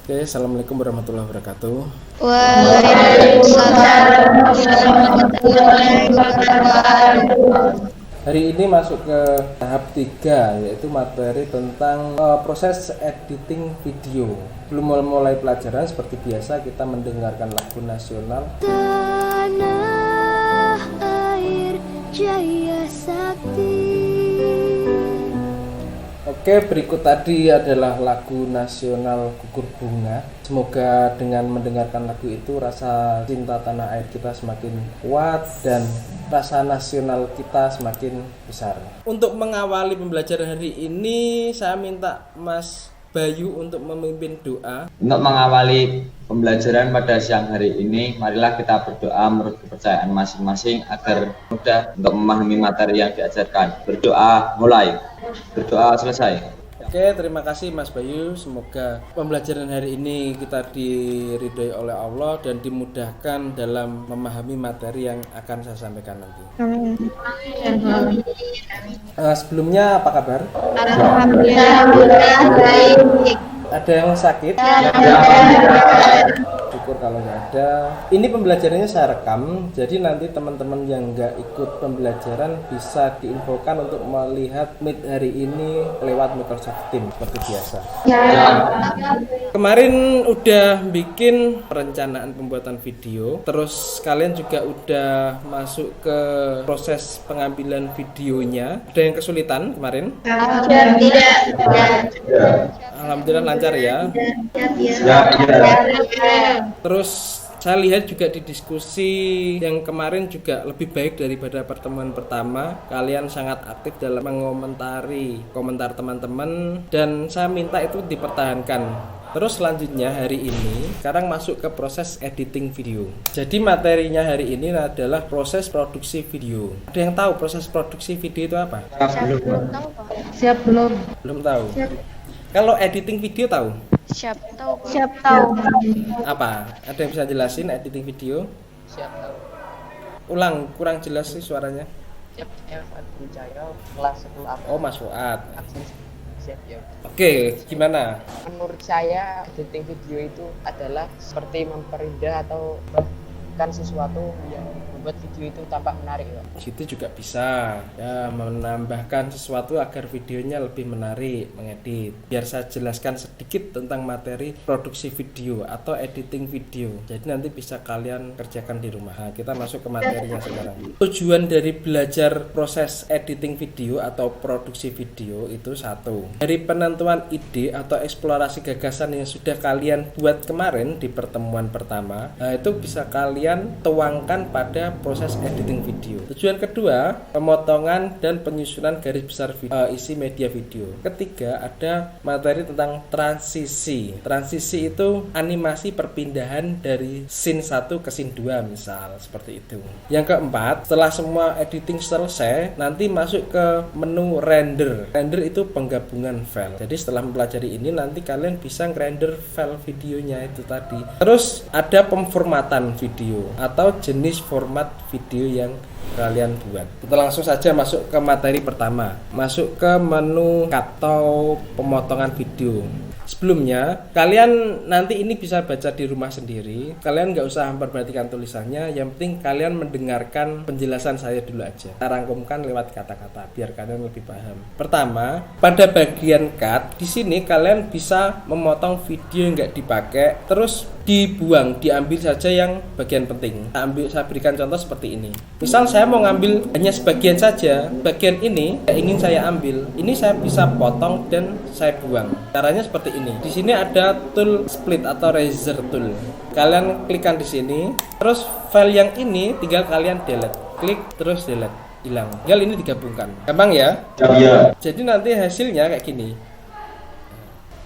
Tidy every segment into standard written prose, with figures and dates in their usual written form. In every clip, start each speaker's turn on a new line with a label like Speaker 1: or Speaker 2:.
Speaker 1: Oke, assalamualaikum warahmatullahi wabarakatuh.
Speaker 2: Waalaikumsalam warahmatullahi wabarakatuh.
Speaker 1: Hari ini masuk ke tahap 3, yaitu materi tentang proses editing video. Belum mulai pelajaran, seperti biasa kita mendengarkan lagu nasional.
Speaker 3: Tanah air Jaya Sakti.
Speaker 1: Oke, berikut tadi adalah lagu nasional Gugur Bunga. Semoga dengan mendengarkan lagu itu rasa cinta tanah air kita semakin kuat dan rasa nasional kita semakin besar. Untuk mengawali pembelajaran hari ini, saya minta Mas Bayu untuk memimpin doa.
Speaker 4: Untuk mengawali pembelajaran pada siang hari ini, marilah kita berdoa menurut kepercayaan masing-masing agar mudah untuk memahami materi yang diajarkan. Berdoa mulai, berdoa selesai.
Speaker 1: Oke, terima kasih Mas Bayu. Semoga pembelajaran hari ini kita diridhoi oleh Allah dan dimudahkan dalam memahami materi yang akan saya sampaikan nanti. Sebelumnya apa kabar?
Speaker 2: Alhamdulillah baik.
Speaker 1: Ada yang sakit? Syukur kalau nggak ada. Ini pembelajarannya saya rekam, jadi nanti teman-teman yang nggak ikut pembelajaran bisa diinfokan untuk melihat Meet hari ini lewat Microsoft Teams seperti biasa. Kemarin udah bikin perencanaan pembuatan video, terus kalian juga udah masuk ke proses pengambilan videonya. Ada yang kesulitan kemarin?
Speaker 2: Tidak.
Speaker 1: Alhamdulillah lancar ya. Terus saya lihat juga di diskusi yang kemarin juga lebih baik daripada pertemuan pertama. Kalian sangat aktif dalam mengomentari komentar teman-teman dan saya minta itu dipertahankan. Terus selanjutnya hari ini sekarang masuk ke proses editing video. Jadi materinya hari ini adalah proses produksi video. Ada yang tahu proses produksi video itu apa?
Speaker 2: Siap belum?
Speaker 1: Belum tahu. Kalau editing video tahu?
Speaker 2: Siap tahu.
Speaker 1: Apa? Ada yang bisa jelasin editing video?
Speaker 5: Siap tahu.
Speaker 1: Ulang, kurang jelas sih suaranya.
Speaker 5: Siap Abdul Jaya kelas 10 apa?
Speaker 1: Oh, Mas Fuad.
Speaker 5: Siap ya.
Speaker 1: Oke, gimana?
Speaker 5: Menurut saya editing video itu adalah seperti memperindah atau bahkan sesuatu yang membuat video itu tampak menarik ya.
Speaker 1: Gitu juga bisa ya, menambahkan sesuatu agar videonya lebih menarik, mengedit. Biar saya jelaskan sedikit tentang materi produksi video atau editing video, jadi nanti bisa kalian kerjakan di rumah. Nah, kita masuk ke materinya sekarang. Tujuan dari belajar proses editing video atau produksi video itu satu, dari penentuan ide atau eksplorasi gagasan yang sudah kalian buat kemarin di pertemuan pertama. Nah, itu bisa kalian tuangkan pada proses editing video. Tujuan kedua, pemotongan dan penyusunan garis besar isi media video. Ketiga, ada materi tentang transisi. Transisi itu animasi perpindahan dari scene 1 ke scene 2 misal, seperti itu. Yang keempat, setelah semua editing selesai, nanti masuk ke menu render. Render itu penggabungan file. Jadi setelah mempelajari ini nanti kalian bisa ngerender file videonya itu tadi. Terus ada pemformatan video atau jenis format video yang kalian buat. Kita langsung saja masuk ke materi pertama. Masuk ke menu atau pemotongan video. Sebelumnya, kalian nanti ini bisa baca di rumah sendiri. Kalian nggak usah memperhatikan tulisannya. Yang penting kalian mendengarkan penjelasan saya dulu aja. Saya rangkumkan lewat kata-kata biar kalian lebih paham. Pertama, pada bagian cut, di sini kalian bisa memotong video yang nggak dipakai, terus dibuang, diambil saja yang bagian penting. Saya berikan contoh seperti ini. Misal saya mau ngambil hanya sebagian saja, bagian ini yang ingin saya ambil, ini saya bisa potong dan saya buang. Caranya seperti ini. Di sini ada tool split atau razor tool. Kalian klikkan di sini, terus file yang ini tinggal kalian delete. Klik terus delete, hilang. Tinggal ini digabungkan. Gampang ya?
Speaker 4: Iya.
Speaker 1: Jadi nanti hasilnya kayak gini.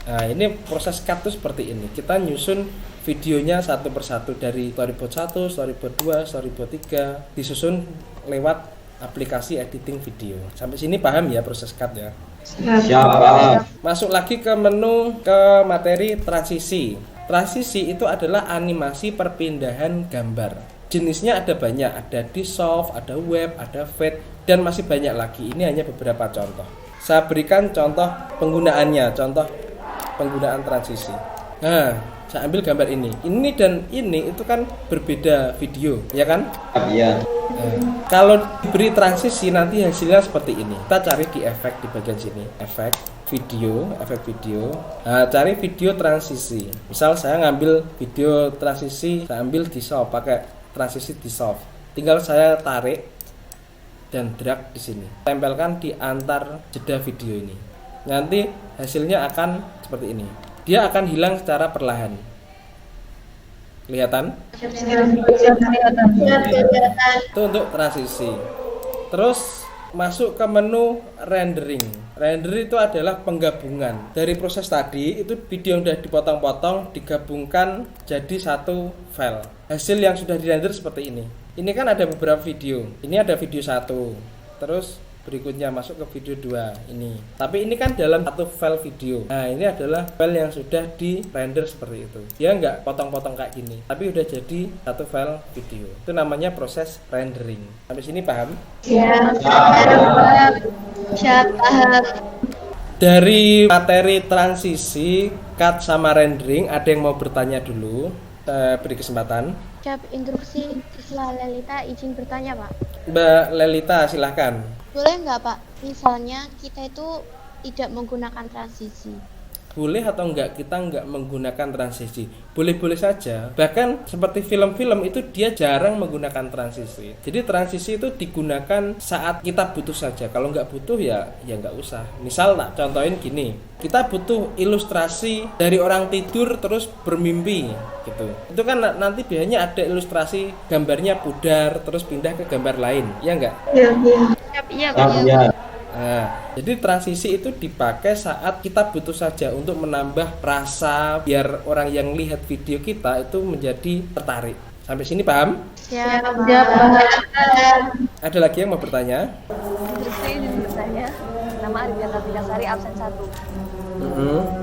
Speaker 1: Nah, ini proses cut tuh seperti ini. Kita nyusun videonya satu persatu dari storyboard 1, storyboard 2, storyboard 3, disusun lewat aplikasi editing video. Sampai sini paham ya proses cut ya?
Speaker 4: Siap.
Speaker 1: Masuk lagi ke menu ke materi transisi. Transisi itu adalah animasi perpindahan gambar. Jenisnya ada banyak, ada dissolve, ada web, ada fade, dan masih banyak lagi. Ini hanya beberapa contoh. Saya berikan contoh penggunaannya, contoh penggunaan transisi. Nah, saya ambil gambar ini. Ini dan ini itu kan berbeda video, ya kan?
Speaker 4: Iya.
Speaker 1: Nah, kalau diberi transisi nanti hasilnya seperti ini. Kita cari di efek di bagian sini. Efek video. Nah, cari video transisi. Misal saya ngambil video transisi, saya ambil dissolve, pakai transisi dissolve. Tinggal saya tarik dan drag di sini. Tempelkan di antar jeda video ini. Nanti hasilnya akan seperti ini. Dia akan hilang secara perlahan. Kelihatan? Itu untuk transisi. Terus masuk ke menu rendering. Rendering itu adalah penggabungan dari proses tadi, itu video yang sudah dipotong-potong digabungkan jadi satu file. Hasil yang sudah dirender seperti ini. Ini kan ada beberapa video. Ini ada video 1. Terus berikutnya masuk ke video 2 ini. Tapi ini kan dalam satu file video. Nah, ini adalah file yang sudah di render seperti itu. Dia nggak potong-potong kayak gini, tapi udah jadi satu file video. Itu namanya proses rendering. Sampai sini paham?
Speaker 2: Siap, paham.
Speaker 1: Dari materi transisi, cut sama rendering, ada yang mau bertanya dulu? Beri kesempatan.
Speaker 2: Siap, instruksi siswa Lelita izin bertanya, Pak.
Speaker 1: Mbak Lelita, silahkan.
Speaker 2: Boleh nggak, Pak? Misalnya kita itu tidak menggunakan transisi.
Speaker 1: Boleh atau enggak kita enggak menggunakan transisi? Boleh-boleh saja. Bahkan seperti film-film itu dia jarang menggunakan transisi. Jadi transisi itu digunakan saat kita butuh saja. Kalau enggak butuh ya enggak usah. Misal tak contohin gini. Kita butuh ilustrasi dari orang tidur terus bermimpi gitu. Itu kan nanti biasanya ada ilustrasi gambarnya pudar terus pindah ke gambar lain. Ya enggak?
Speaker 2: Siap, iya, Pak.
Speaker 4: Iya.
Speaker 1: Nah, jadi transisi itu dipakai saat kita butuh saja untuk menambah rasa biar orang yang lihat video kita itu menjadi tertarik. Sampai sini paham?
Speaker 2: Siap,
Speaker 1: Ada lagi yang mau bertanya?
Speaker 6: Saya ingin bertanya, nama Ardiana Bidasari absen 1.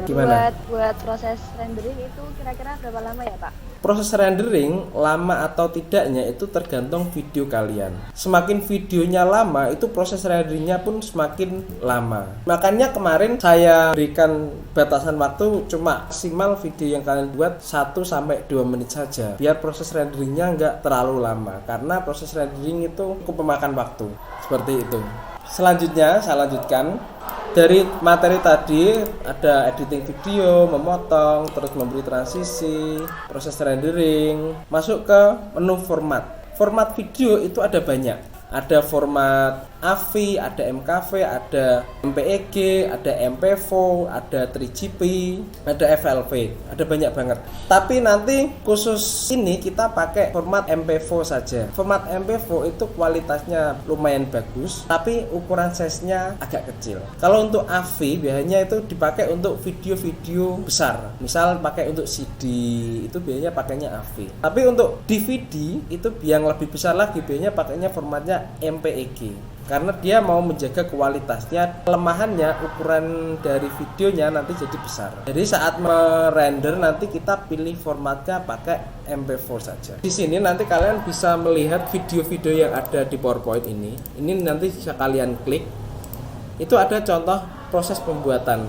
Speaker 1: Gimana?
Speaker 6: Buat proses rendering itu kira-kira berapa lama ya, Pak?
Speaker 1: Proses rendering lama atau tidaknya itu tergantung video kalian. Semakin videonya lama, itu proses renderingnya pun semakin lama. Makanya kemarin saya berikan batasan waktu cuma maksimal video yang kalian buat 1-2 menit saja, biar proses renderingnya nggak terlalu lama. Karena proses rendering itu cukup memakan waktu. Seperti itu. Selanjutnya saya lanjutkan. Dari materi tadi ada editing video, memotong, terus memberi transisi, proses rendering, masuk ke menu format. Format video itu ada banyak. Ada format AVI, ada MKV, ada MPEG, ada MPEGO, ada 3GP, ada FLV, ada banyak banget. Tapi nanti khusus ini kita pakai format MPEGO saja. Format MPEGO itu kualitasnya lumayan bagus, tapi ukuran size-nya agak kecil. Kalau untuk AVI biasanya itu dipakai untuk video-video besar. Misal pakai untuk CD, itu biasanya pakainya AVI. Tapi untuk DVD itu yang lebih besar lagi biasanya pakainya formatnya MPEG. Karena dia mau menjaga kualitasnya, kelemahannya ukuran dari videonya nanti jadi besar. Jadi saat merender nanti kita pilih formatnya pakai MP4 saja. Di sini nanti kalian bisa melihat video-video yang ada di PowerPoint ini. Ini nanti bisa kalian klik. Itu ada contoh proses pembuatan,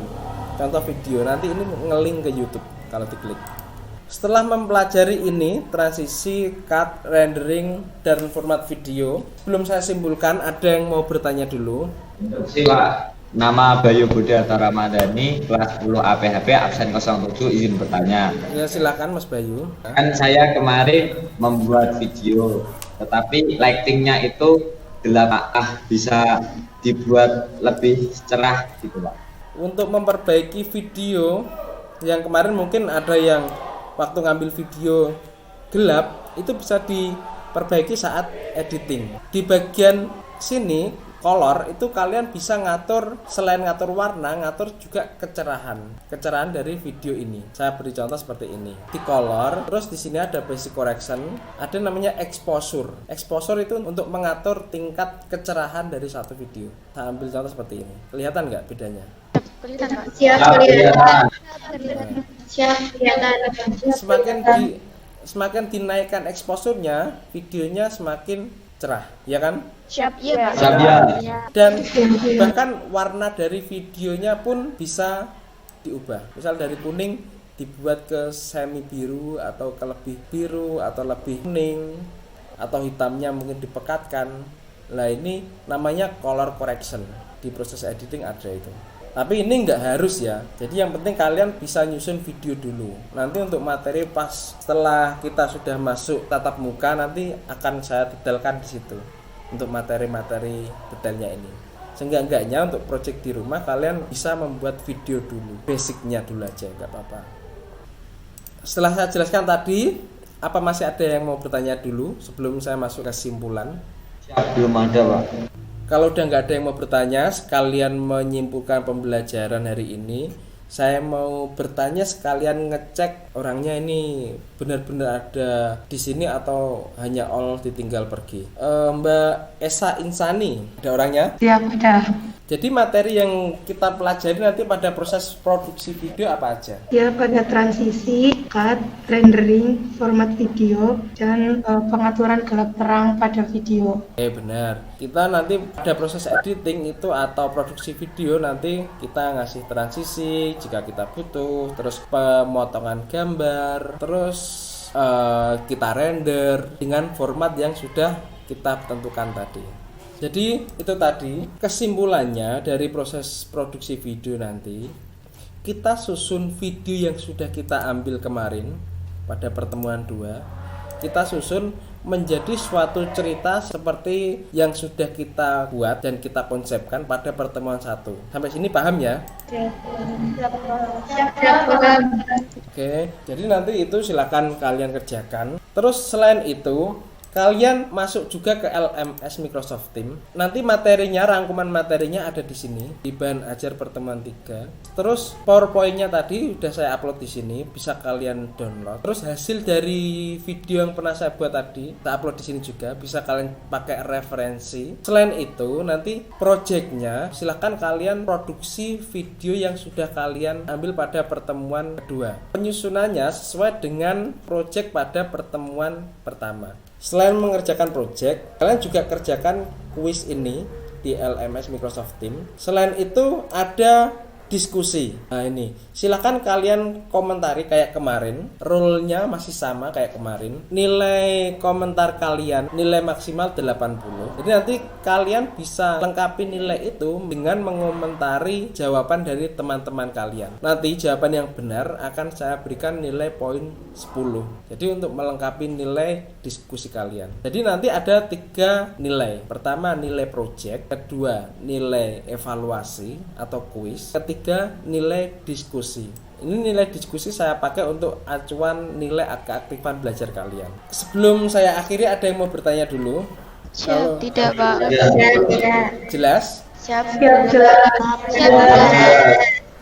Speaker 1: contoh video. Nanti ini ngelink ke YouTube kalau diklik. Setelah mempelajari ini, transisi, cut, rendering, dan format video, belum saya simpulkan, ada yang mau bertanya dulu?
Speaker 4: Pak, nama Bayu Budi Antara Ramadhani, kelas 10 APHP, absen 07, izin bertanya.
Speaker 1: Ya silakan Mas Bayu.
Speaker 4: Kan saya kemarin membuat video, tetapi lightingnya itu gelap, bisa dibuat lebih cerah gitu Pak.
Speaker 1: Untuk memperbaiki video, yang kemarin mungkin ada yang waktu ngambil video gelap, itu bisa diperbaiki saat editing. Di bagian sini color itu kalian bisa ngatur, selain ngatur warna, ngatur juga kecerahan dari video ini. Saya beri contoh seperti ini. Di color, terus di sini ada basic correction, ada namanya exposure. Exposure itu untuk mengatur tingkat kecerahan dari satu video. Saya ambil contoh seperti ini. Kelihatan nggak bedanya?
Speaker 2: Kelihatan, Pak.
Speaker 6: Siap, kelihatan.
Speaker 1: Semakin dinaikkan exposure-nya, videonya semakin cerah, ya kan?
Speaker 2: Siap, iya, Pak.
Speaker 4: Siap ya.
Speaker 1: Dan bahkan warna dari videonya pun bisa diubah. Misal dari kuning dibuat ke semi biru atau ke lebih biru atau lebih kuning atau hitamnya mungkin dipekatkan. Nah ini namanya color correction, di proses editing ada itu. Tapi ini nggak harus ya, jadi yang penting kalian bisa nyusun video dulu. Nanti untuk materi pas setelah kita sudah masuk tatap muka nanti akan saya detailkan di situ untuk materi-materi detailnya ini. Seenggak-enggaknya untuk project di rumah kalian bisa membuat video dulu, basicnya dulu aja, nggak apa-apa. Setelah saya jelaskan tadi, apa masih ada yang mau bertanya dulu sebelum saya masuk ke kesimpulan?
Speaker 4: Siap, belum ada Pak.
Speaker 1: Kalau udah nggak ada yang mau bertanya, sekalian menyimpulkan pembelajaran hari ini, saya mau bertanya sekalian ngecek orangnya ini benar-benar ada di sini atau hanya all ditinggal pergi. Mbak Esa Insani, ada orangnya?
Speaker 7: Siap, ada.
Speaker 1: Jadi materi yang kita pelajari nanti pada proses produksi video apa aja?
Speaker 7: Ya, pada transisi, cut, rendering, format video, dan pengaturan gelap terang pada video.
Speaker 1: Benar. Kita nanti pada proses editing itu atau produksi video nanti kita ngasih transisi jika kita butuh, terus pemotongan gambar, terus kita render dengan format yang sudah kita tentukan tadi. Jadi itu tadi kesimpulannya dari proses produksi video nanti. Kita susun video yang sudah kita ambil kemarin pada pertemuan 2. Kita susun menjadi suatu cerita seperti yang sudah kita buat dan kita konsepkan pada pertemuan 1. Sampai sini paham ya? Oke, jadi nanti itu silakan kalian kerjakan. Terus selain itu kalian masuk juga ke LMS Microsoft Teams. Nanti materinya, rangkuman materinya ada di sini di bahan ajar pertemuan 3. Terus PowerPoint-nya tadi udah saya upload di sini, bisa kalian download. Terus hasil dari video yang pernah saya buat tadi, kita upload di sini juga, bisa kalian pakai referensi. Selain itu, nanti project-nya silahkan kalian produksi video yang sudah kalian ambil pada pertemuan kedua. Penyusunannya sesuai dengan project pada pertemuan pertama. Selain mengerjakan project, kalian juga kerjakan kuis ini di LMS Microsoft Teams. Selain itu ada diskusi. Nah ini, silakan kalian komentari kayak kemarin. Rule-nya masih sama kayak kemarin. Nilai komentar kalian nilai maksimal 80. Jadi nanti kalian bisa lengkapi nilai itu dengan mengomentari jawaban dari teman-teman kalian. Nanti jawaban yang benar akan saya berikan nilai poin 10. Jadi untuk melengkapi nilai diskusi kalian. Jadi nanti ada 3 nilai. Pertama nilai project, kedua nilai evaluasi atau kuis, ketiga nilai diskusi. Ini nilai diskusi saya pakai untuk acuan nilai keaktifan belajar kalian. Sebelum saya akhiri, ada yang mau bertanya dulu?
Speaker 2: Siap, tidak Pak.
Speaker 1: Jelas?
Speaker 2: Siap.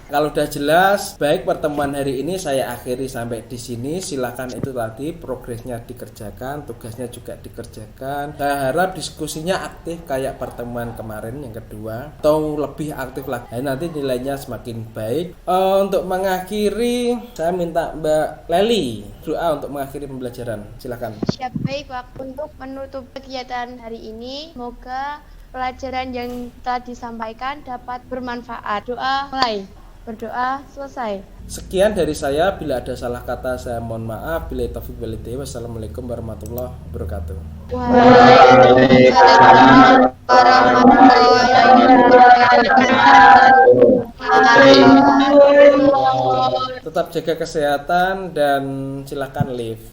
Speaker 1: Kalau udah jelas, baik pertemuan hari ini saya akhiri sampai di sini. Silakan itu tadi progresnya dikerjakan, tugasnya juga dikerjakan. Saya harap diskusinya aktif kayak pertemuan kemarin yang kedua atau lebih aktif lagi. Nanti nilainya semakin baik. Untuk mengakhiri, saya minta Mbak Leli doa untuk mengakhiri pembelajaran. Silakan.
Speaker 2: Siap, baik Pak. Untuk menutup kegiatan hari ini, semoga pelajaran yang telah disampaikan dapat bermanfaat. Doa mulai. Berdoa selesai.
Speaker 1: Sekian dari saya. Bila ada salah kata saya mohon maaf. Bila taufik wal hidayah. Wassalamualaikum warahmatullahi wabarakatuh.
Speaker 2: Waalaikumsalam warahmatullahi wabarakatuh.
Speaker 1: Tetap jaga kesehatan dan silakan live.